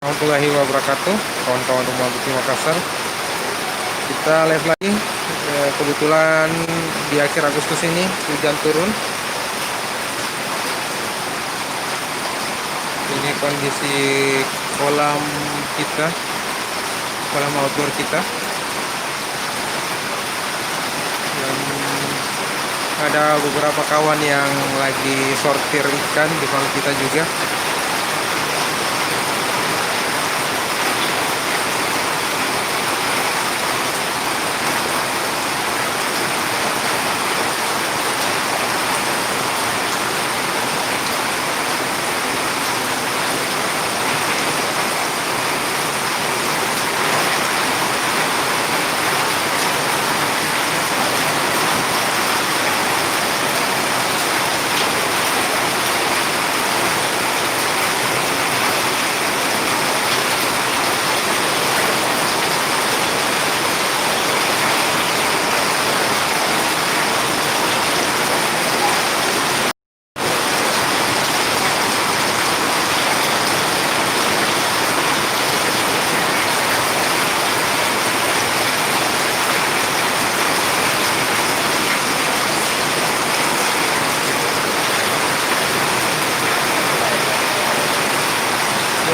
Warahmatullahi wabarakatuh, kawan-kawan rumah Bukti Makassar. Kita live lagi. Kebetulan di akhir Agustus ini hujan turun. Ini kondisi kolam kita, kolam outdoor kita. Dan ada beberapa kawan yang lagi sortir ikan di kolam kita juga.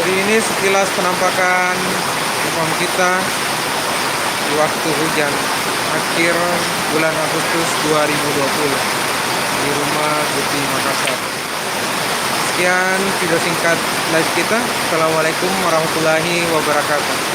Jadi ini sekilas penampakan rumah kita di waktu hujan akhir bulan Agustus 2020 di rumah Bukti Makassar. Sekian video singkat live kita. Assalamualaikum warahmatullahi wabarakatuh.